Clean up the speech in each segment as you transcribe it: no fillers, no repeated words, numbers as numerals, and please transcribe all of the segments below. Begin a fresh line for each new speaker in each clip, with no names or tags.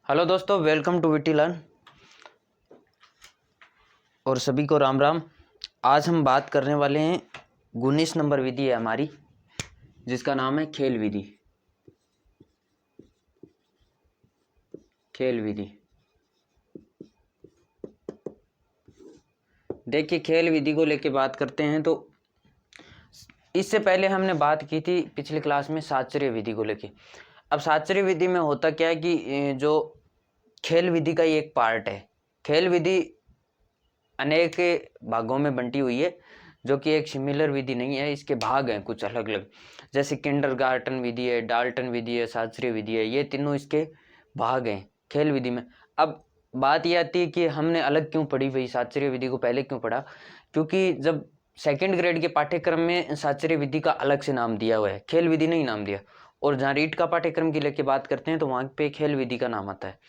Hello दोस्तों, welcome to witty learn और सभी को राम राम। आज हम बात करने वाले हैं 19 नंबर विधि है हमारी, जिसका नाम है खेल विधि। खेल विधि, देखिए खेल विधि को लेके बात करते हैं तो इससे पहले हमने बात की थी पिछली क्लास में साचर्य विधि को लेके। अब साचर्य विधि में होता क्या है कि जो खेल विधि का ही एक पार्ट है। खेल विधि अनेक भागों में बंटी हुई है, जो कि एक सिमिलर विधि नहीं है, इसके भाग हैं कुछ अलग अलग। जैसे किंडरगार्टन विधि है, डाल्टन विधि है, शास्त्रीय विधि है, ये तीनों इसके भाग हैं खेल विधि में। अब बात ये आती है कि हमने अलग क्यों पढ़ी भाई, शास्त्रीय विधि को पहले क्यों पढ़ा? क्योंकि जब सेकेंड ग्रेड के पाठ्यक्रम में शास्त्रीय विधि का अलग से नाम दिया हुआ है, खेल विधि नहीं नाम दिया। और जहाँ रीट का पाठ्यक्रम की लेके बात करते हैं तो वहाँ पे खेल विधि का नाम आता है,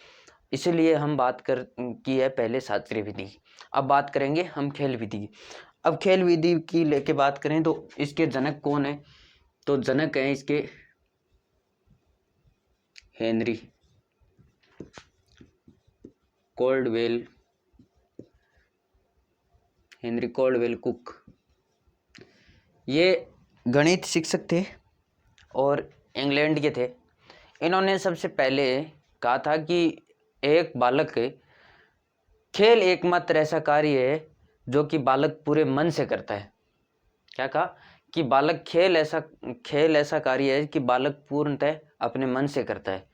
इसीलिए हम बात की है पहले शास्त्रीय विधि की। अब बात करेंगे हम खेल विधि की। अब खेल विधि की लेके बात करें तो इसके जनक कौन है? तो जनक है इसके Henry Caldwell, Henry Caldwell cook. ये गणित शिक्षक थे और इंग्लैंड के थे। इन्होंने सबसे पहले कहा था कि एक बालक खेल एकमात्र ऐसा कार्य है जो कि बालक पूरे मन से करता है। क्या कहा? कि बालक खेल ऐसा कार्य है कि बालक पूर्णतः अपने मन से करता है।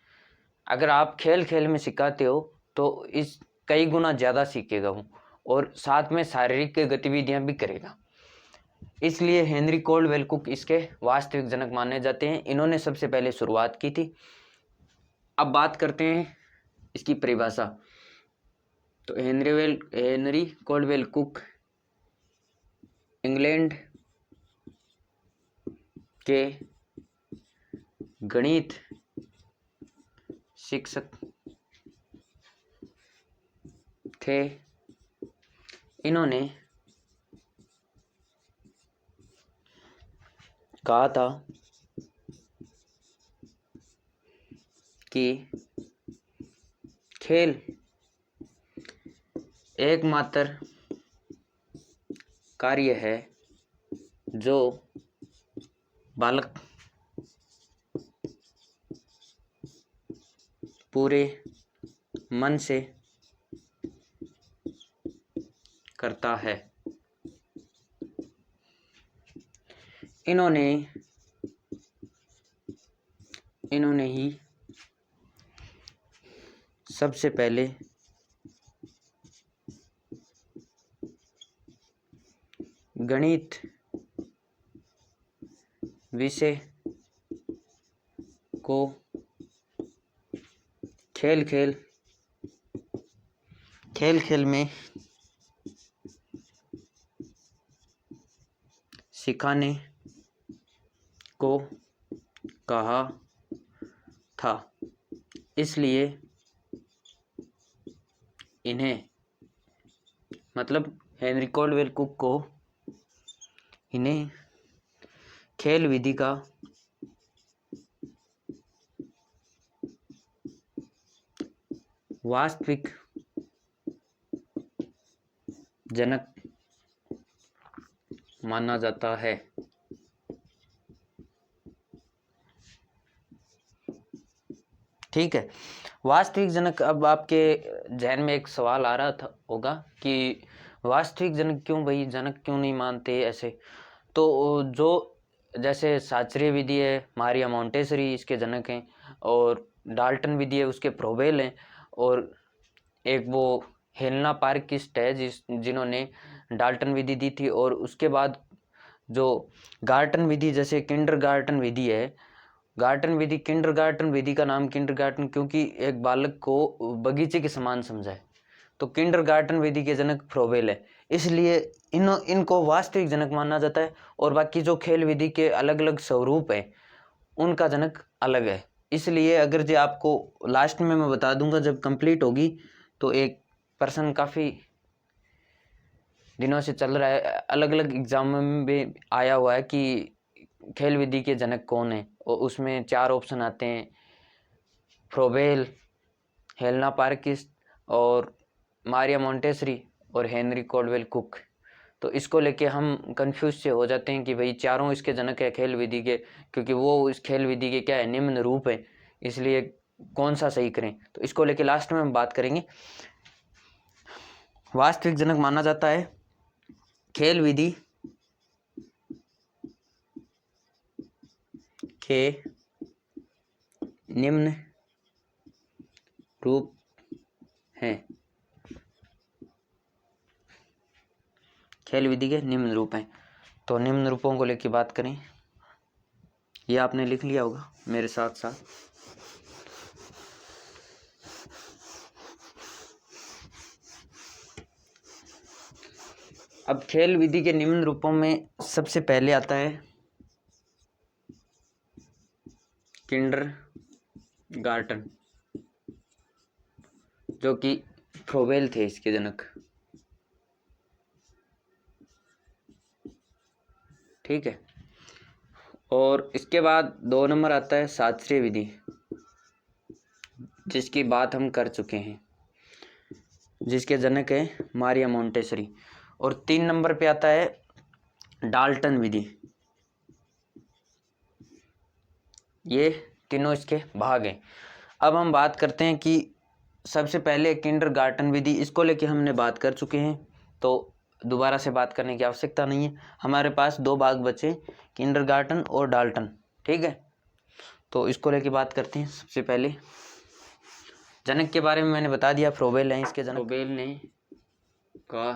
अगर आप खेल खेल में सिखाते हो तो इस कई गुना ज़्यादा सीखेगा वो, और साथ में शारीरिक गतिविधियां भी करेगा। इसलिए हेनरी कोल्डवेल कुक इसके वास्तविक जनक माने जाते हैं। इन्होंने सबसे पहले शुरुआत की थी। अब बात करते हैं इसकी परिभाषा। तो हेनरी कोल्डवेल कुक इंग्लैंड के गणित शिक्षक थे। इन्होंने कहा था कि खेल एकमात्र कार्य है जो बालक पूरे मन से करता है। इन्होंने ही सबसे पहले गणित विषय को खेल खेल में सिखाने को कहा था। इसलिए इन्हें, मतलब हेनरी कोल्डवेल कुक को, इन्हें खेल विधि का वास्तविक जनक माना जाता है। ठीक है, वास्तविक जनक। अब आपके जहन में एक सवाल आ रहा था होगा कि वास्तविक जनक क्यों भाई, जनक क्यों नहीं मानते ऐसे? तो जो जैसे शास्त्रीय विधि है, मारिया मोंटेसरी इसके जनक हैं, और डाल्टन विधि है उसके फ्रोबेल हैं, और एक वो हेलेना पार्किस्ट है जिन्होंने डाल्टन विधि दी थी। और उसके बाद जो गार्टन विधि, जैसे किंडरगार्टन विधि है, किंडरगार्टन विधि का नाम किंडरगार्टन क्योंकि एक बालक को बगीचे के समान समझा है, तो किंडरगार्टन विधि के जनक फ्रोबेल है, इसलिए इनको वास्तविक जनक माना जाता है। और बाकी जो खेल विधि के अलग अलग स्वरूप हैं उनका जनक अलग है। इसलिए अगर जो आपको लास्ट में मैं बता दूंगा जब कंप्लीट होगी, तो एक प्रश्न काफ़ी दिनों से चल रहा है, अलग अलग एग्जाम में भी आया हुआ है कि खेल विधि के जनक कौन है, और उसमें 4 ऑप्शन आते हैं: फ्रोबेल, हेलेना पार्किस और मारिया मोंटेसरी और हेनरी कॉल्डवेल कुक। तो इसको लेके हम कंफ्यूज से हो जाते हैं कि भाई चारों इसके जनक है खेल विधि के, क्योंकि वो इस खेल विधि के क्या है, निम्न रूप है, इसलिए कौन सा सही करें, तो इसको लेके लास्ट में हम बात करेंगे। वास्तविक जनक माना जाता है खेल विधि के निम्न रूप हैं। खेल विधि के निम्न रूप हैं, तो निम्न रूपों को लेकर बात करें, ये आपने लिख लिया होगा मेरे साथ साथ। अब खेल विधि के निम्न रूपों में सबसे पहले आता है किंडरगार्टन, जो कि फ्रोबेल थे इसके जनक। ठीक है, और इसके बाद 2 नंबर आता है शास्त्रीय विधि, जिसकी बात हम कर चुके हैं, जिसके जनक है मारिया मोंटेसरी। और 3 नंबर पे आता है डाल्टन विधि। ये तीनों इसके भाग हैं। अब हम बात करते हैं कि सबसे पहले किंडरगार्टन विधि, इसको लेके हमने बात कर चुके हैं, तो दोबारा से बात करने की आवश्यकता नहीं है। हमारे पास 2 भाग बचे, किंडरगार्टन और डाल्टन। ठीक है, तो इसको लेके बात करते हैं। सबसे पहले जनक के बारे में मैंने बता दिया, फ्रोबेल हैं इसके जनक। फ्रोबेल ने कहा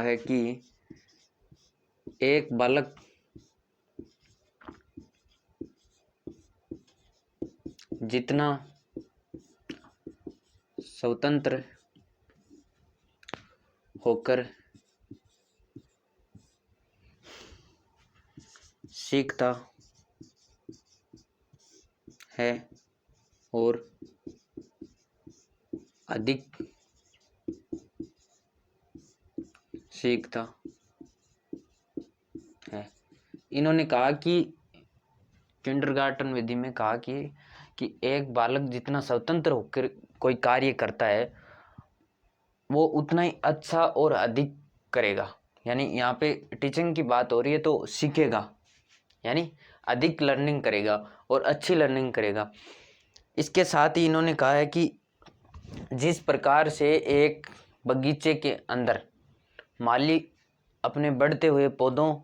है कि एक बालक जितना स्वतंत्र होकर सीखता है और अधिक सीखता है। इन्होंने कहा कि किंडरगार्टन विधि में कहा कि एक बालक जितना स्वतंत्र होकर कोई कार्य करता है वो उतना ही अच्छा और अधिक करेगा। यानी यहाँ पे टीचिंग की बात हो रही है, तो सीखेगा, यानी अधिक लर्निंग करेगा और अच्छी लर्निंग करेगा। इसके साथ ही इन्होंने कहा है कि जिस प्रकार से एक बगीचे के अंदर माली अपने बढ़ते हुए पौधों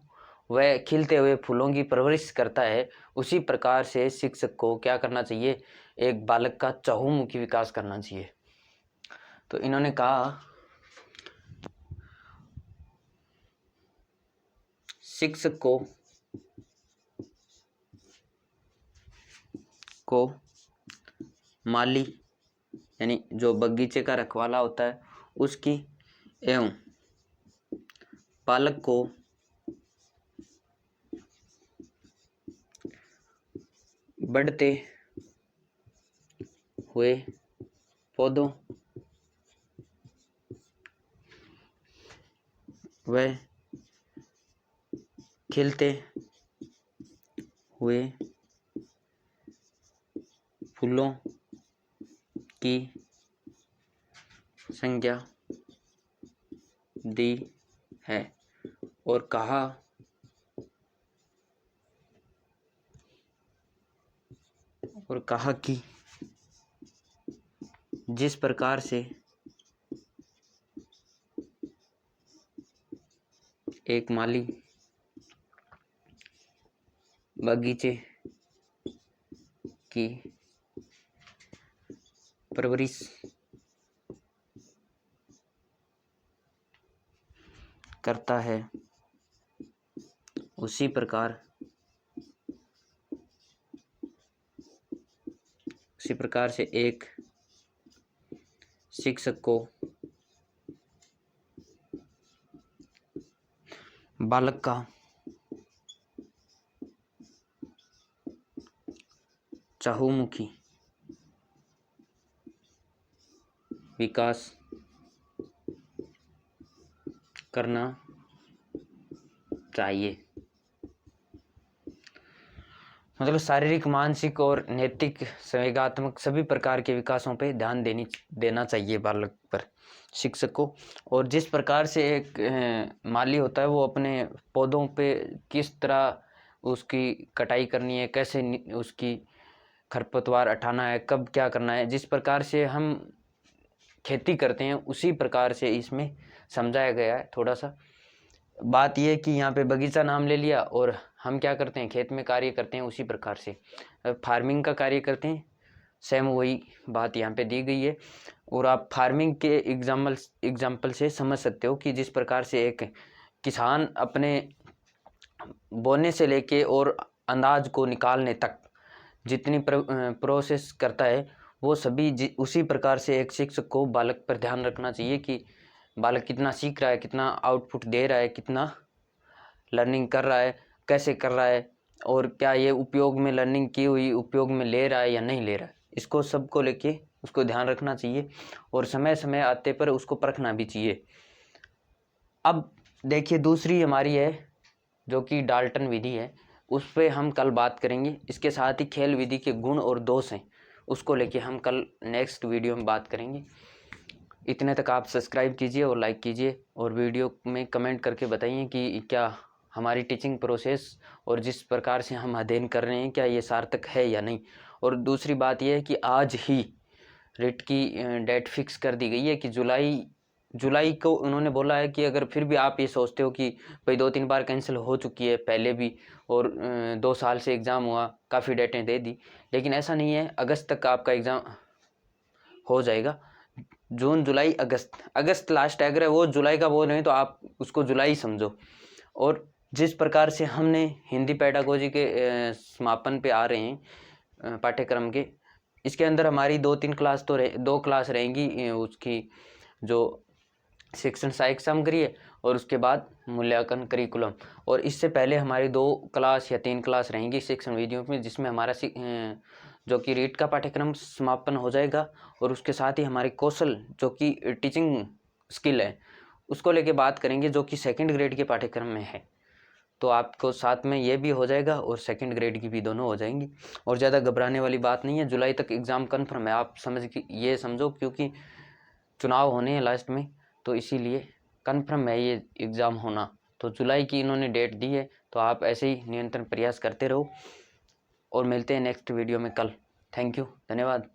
व खिलते हुए फूलों की परवरिश करता है, उसी प्रकार से शिक्षक को क्या करना चाहिए, एक बालक का चहुमुखी विकास करना चाहिए। तो इन्होंने कहा शिक्षक को माली यानी जो बगीचे का रखवाला होता है उसकी एवं बालक को बढ़ते हुए पौधों व खिलते हुए फूलों की संज्ञा दी है और कहा कि जिस प्रकार से एक माली बगीचे की परवरिश करता है, उसी प्रकार से एक शिक्षक को बालक का चहुमुखी विकास करना चाहिए। मतलब शारीरिक, मानसिक और नैतिक, संवेगात्मक सभी प्रकार के विकासों पे ध्यान देना चाहिए बालक पर, शिक्षक को। और जिस प्रकार से एक माली होता है वो अपने पौधों पे किस तरह उसकी कटाई करनी है, कैसे उसकी खरपतवार हटाना है, कब क्या करना है, जिस प्रकार से हम खेती करते हैं उसी प्रकार से इसमें समझाया गया है। थोड़ा सा बात यह है कि यहाँ पे बगीचा नाम ले लिया और हम क्या करते हैं, खेत में कार्य करते हैं उसी प्रकार से फार्मिंग का कार्य करते हैं, सेम वही बात यहाँ पे दी गई है। और आप फार्मिंग के एग्जाम्पल से समझ सकते हो कि जिस प्रकार से एक किसान अपने बोने से लेके और अनाज को निकालने तक जितनी प्रोसेस करता है, वो सभी उसी प्रकार से एक शिक्षक को बालक पर ध्यान रखना चाहिए कि बालक कितना सीख रहा है, कितना आउटपुट दे रहा है, कितना लर्निंग कर रहा है, कैसे कर रहा है, और क्या ये उपयोग में लर्निंग की हुई उपयोग में ले रहा है या नहीं ले रहा है। इसको सबको लेके उसको ध्यान रखना चाहिए और समय समय आते पर उसको परखना भी चाहिए। अब देखिए दूसरी हमारी है जो कि डाल्टन विधि है, उस पर हम कल बात करेंगे। इसके साथ ही खेल विधि के गुण और दोष हैं, उसको लेके हम कल नेक्स्ट वीडियो में बात करेंगे। इतने तक आप सब्सक्राइब कीजिए और लाइक कीजिए और वीडियो में कमेंट करके बताइए कि क्या हमारी टीचिंग प्रोसेस और जिस प्रकार से हम अध्ययन कर रहे हैं क्या ये सार्थक है या नहीं। और दूसरी बात यह है कि आज ही रिट की डेट फिक्स कर दी गई है कि जुलाई को उन्होंने बोला है कि अगर फिर भी आप ये सोचते हो कि भाई 2-3 बार कैंसिल हो चुकी है पहले भी और 2 साल से एग्ज़ाम हुआ, काफ़ी डेटें दे दी, लेकिन ऐसा नहीं है। अगस्त तक आपका एग्ज़ाम हो जाएगा। जून जुलाई अगस्त लास्ट है, अगर वो जुलाई का बोल रहे हैं तो आप उसको जुलाई समझो। और जिस प्रकार से हमने हिंदी पेडागोजी के समापन पे आ रहे हैं पाठ्यक्रम के, इसके अंदर हमारी 2-3 क्लास तो 2 क्लास रहेंगी, उसकी जो शिक्षण सहायक सामग्री है और उसके बाद मूल्यांकन करिकुलम। और इससे पहले हमारी 2 क्लास या 3 क्लास रहेंगी शिक्षण विधियों में, जिसमें हमारा जो कि रीट का पाठ्यक्रम समापन हो जाएगा और उसके साथ ही हमारे कौशल जो कि टीचिंग स्किल है उसको लेके बात करेंगे, जो कि 2nd ग्रेड के पाठ्यक्रम में है। तो आपको साथ में ये भी हो जाएगा और 2nd ग्रेड की भी दोनों हो जाएंगी। और ज़्यादा घबराने वाली बात नहीं है, जुलाई तक एग्ज़ाम कन्फर्म है, आप ये समझो, क्योंकि चुनाव होने हैं लास्ट में, तो इसीलिए कन्फर्म है ये एग्ज़ाम होना। तो जुलाई की इन्होंने डेट दी है, तो आप ऐसे ही निरंतर प्रयास करते रहो और मिलते हैं नेक्स्ट वीडियो में कल। थैंक यू, धन्यवाद।